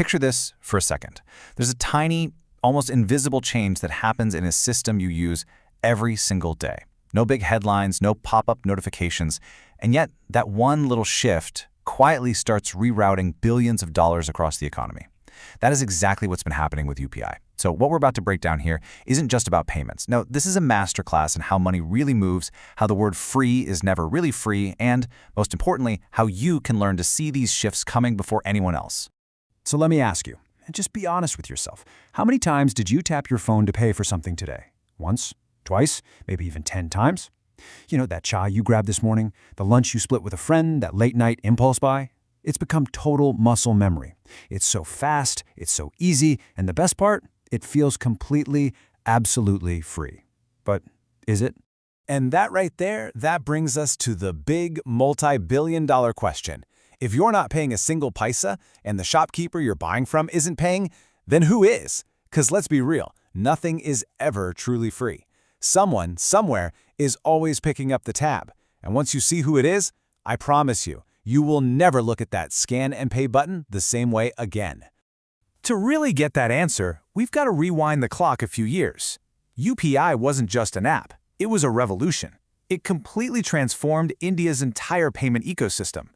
Picture this for a second. There's a tiny, almost invisible change that happens in a system you use every single day. No big headlines, no pop-up notifications, and yet that one little shift quietly starts rerouting billions of dollars across the economy. That is exactly what's been happening with UPI. So what we're about to break down here isn't just about payments. No, this is a masterclass in how money really moves, how the word free is never really free, and, most importantly, how you can learn to see these shifts coming before anyone else. So let me ask you, and just be honest with yourself. How many times did you tap your phone to pay for something today? Once? Twice? Maybe even 10 times? You know, that chai you grabbed this morning, the lunch you split with a friend, that late-night impulse buy? It's become total muscle memory. It's so fast, it's so easy, and the best part? It feels completely, absolutely free. But is it? And that right there, that brings us to the big multi-billion-dollar question. If you're not paying a single paisa and the shopkeeper you're buying from isn't paying, then who is? Because let's be real, nothing is ever truly free. Someone, somewhere, is always picking up the tab. And once you see who it is, I promise you, you will never look at that scan and pay button the same way again. To really get that answer, we've got to rewind the clock a few years. UPI wasn't just an app, it was a revolution. It completely transformed India's entire payment ecosystem.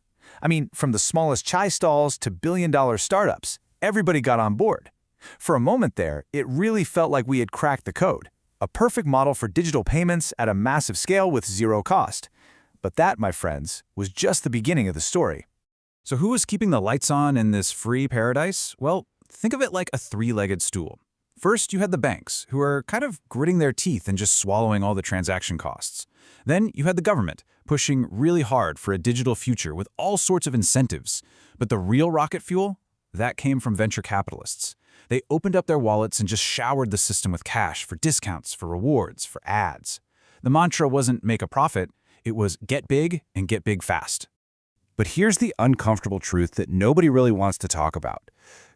I mean, from the smallest chai stalls to billion-dollar startups, everybody got on board. For a moment there, it really felt like we had cracked the code. A perfect model for digital payments at a massive scale with zero cost. But that, my friends, was just the beginning of the story. So who was keeping the lights on in this free paradise? Well, think of it like a three-legged stool. First, you had the banks, who are kind of gritting their teeth and just swallowing all the transaction costs. Then you had the government, pushing really hard for a digital future with all sorts of incentives. But the real rocket fuel? That came from venture capitalists. They opened up their wallets and just showered the system with cash for discounts, for rewards, for ads. The mantra wasn't make a profit, it was get big and get big fast. But here's the uncomfortable truth that nobody really wants to talk about.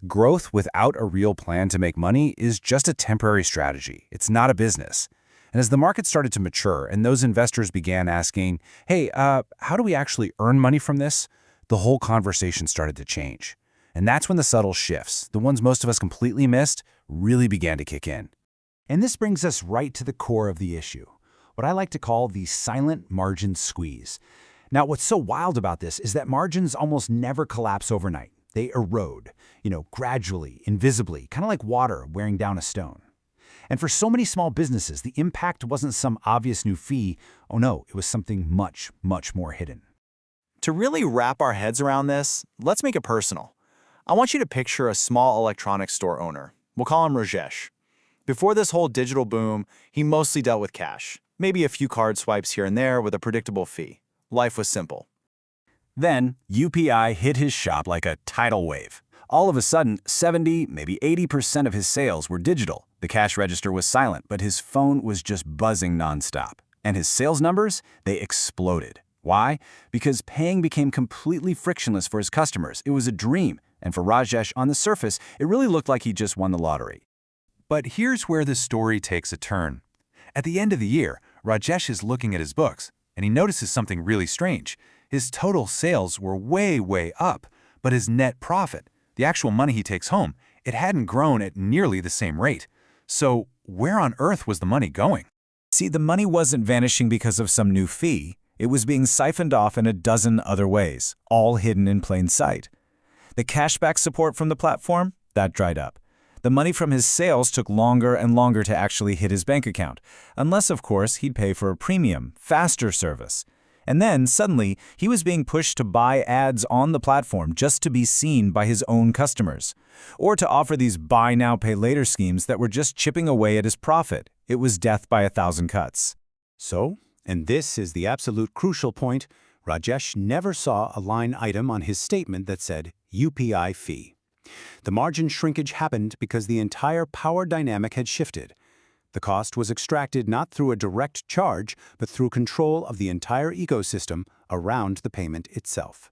Growth without a real plan to make money is just a temporary strategy. It's not a business. And as the market started to mature and those investors began asking, hey, how do we actually earn money from this? The whole conversation started to change. And that's when the subtle shifts, the ones most of us completely missed, really began to kick in. And this brings us right to the core of the issue, what I like to call the silent margin squeeze. Now, what's so wild about this is that margins almost never collapse overnight. They erode, gradually, invisibly, kind of like water wearing down a stone. And for so many small businesses, the impact wasn't some obvious new fee. Oh no, it was something much, much more hidden. To really wrap our heads around this, let's make it personal. I want you to picture a small electronics store owner. We'll call him Rajesh. Before this whole digital boom, he mostly dealt with cash, maybe a few card swipes here and there with a predictable fee. Life was simple. Then, UPI hit his shop like a tidal wave. All of a sudden, 70, maybe 80% of his sales were digital. The cash register was silent, but his phone was just buzzing nonstop. And his sales numbers, they exploded. Why? Because paying became completely frictionless for his customers. It was a dream. And for Rajesh, on the surface, it really looked like he just won the lottery. But here's where the story takes a turn. At the end of the year, Rajesh is looking at his books, and he notices something really strange. His total sales were way, way up, but his net profit, the actual money he takes home, it hadn't grown at nearly the same rate. So where on earth was the money going? See, the money wasn't vanishing because of some new fee. It was being siphoned off in a dozen other ways, all hidden in plain sight. The cashback support from the platform, that dried up. The money from his sales took longer and longer to actually hit his bank account, unless, of course, he'd pay for a premium, faster service. And then, suddenly, he was being pushed to buy ads on the platform just to be seen by his own customers, or to offer these buy now, pay later schemes that were just chipping away at his profit. It was death by 1,000 cuts. So, and this is the absolute crucial point, Rajesh never saw a line item on his statement that said UPI fee. The margin shrinkage happened because the entire power dynamic had shifted. The cost was extracted not through a direct charge, but through control of the entire ecosystem around the payment itself.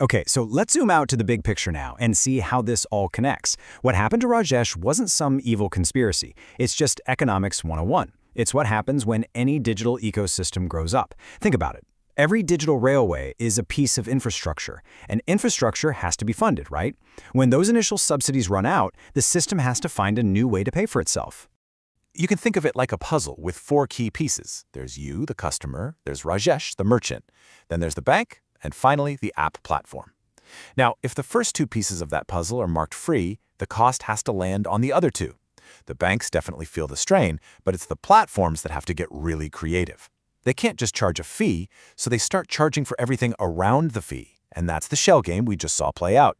Okay, so let's zoom out to the big picture now and see how this all connects. What happened to Rajesh wasn't some evil conspiracy. It's just economics 101. It's what happens when any digital ecosystem grows up. Think about it. Every digital railway is a piece of infrastructure, and infrastructure has to be funded, right? When those initial subsidies run out, the system has to find a new way to pay for itself. You can think of it like a puzzle with 4 key pieces. There's you, the customer, there's Rajesh, the merchant, then there's the bank, and finally the app platform. Now, if the first 2 pieces of that puzzle are marked free, the cost has to land on the other 2. The banks definitely feel the strain, but it's the platforms that have to get really creative. They can't just charge a fee, so they start charging for everything around the fee, and that's the shell game we just saw play out.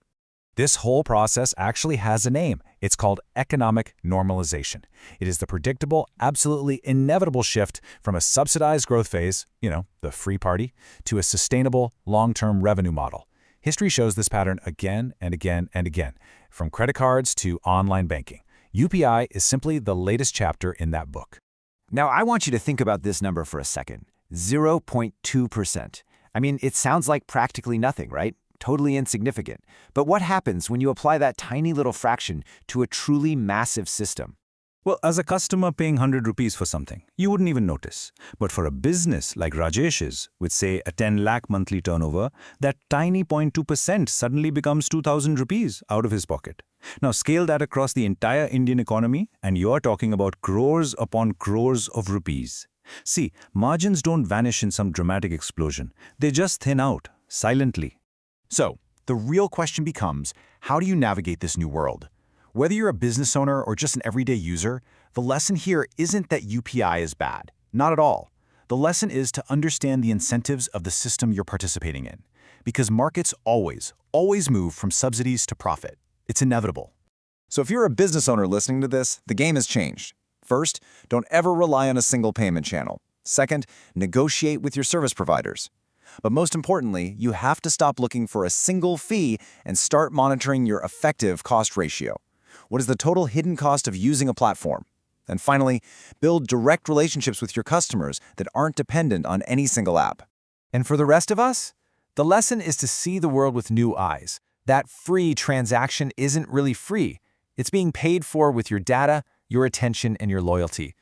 This whole process actually has a name. It's called economic normalization. It is the predictable, absolutely inevitable shift from a subsidized growth phase, the free party, to a sustainable, long-term revenue model. History shows this pattern again and again and again, from credit cards to online banking. UPI is simply the latest chapter in that book. Now, I want you to think about this number for a second. 0.2%. I mean, it sounds like practically nothing, right? Totally insignificant. But what happens when you apply that tiny little fraction to a truly massive system? Well, as a customer paying 100 rupees for something, you wouldn't even notice. But for a business like Rajesh's, with say a 10 lakh monthly turnover, that tiny 0.2% suddenly becomes 2,000 rupees out of his pocket. Now scale that across the entire Indian economy, and you're talking about crores upon crores of rupees. See, margins don't vanish in some dramatic explosion. They just thin out, silently. So, the real question becomes, how do you navigate this new world? Whether you're a business owner or just an everyday user, the lesson here isn't that UPI is bad. Not at all. The lesson is to understand the incentives of the system you're participating in. Because markets always move from subsidies to profit. It's inevitable. So if you're a business owner listening to this, the game has changed. First, don't ever rely on a single payment channel. Second, negotiate with your service providers. But most importantly, you have to stop looking for a single fee and start monitoring your effective cost ratio. What is the total hidden cost of using a platform? And finally, build direct relationships with your customers that aren't dependent on any single app. And for the rest of us, the lesson is to see the world with new eyes. That free transaction isn't really free. It's being paid for with your data, your attention, and your loyalty.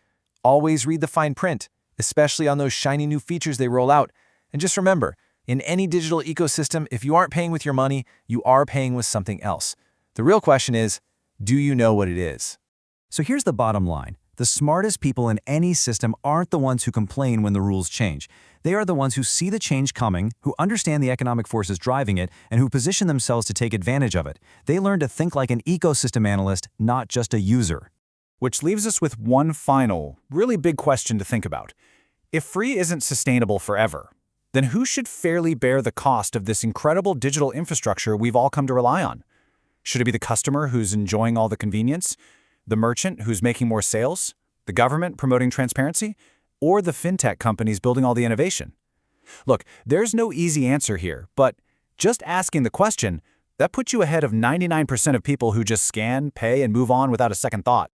Always read the fine print, especially on those shiny new features they roll out. And just remember, in any digital ecosystem, if you aren't paying with your money, you are paying with something else. The real question is, do you know what it is? So here's the bottom line. The smartest people in any system aren't the ones who complain when the rules change. They are the ones who see the change coming, who understand the economic forces driving it, and who position themselves to take advantage of it. They learn to think like an ecosystem analyst, not just a user. Which leaves us with one final, really big question to think about. If free isn't sustainable forever, then who should fairly bear the cost of this incredible digital infrastructure we've all come to rely on? Should it be the customer who's enjoying all the convenience, the merchant who's making more sales, the government promoting transparency, or the fintech companies building all the innovation? Look, there's no easy answer here, but just asking the question, that puts you ahead of 99% of people who just scan, pay, and move on without a second thought.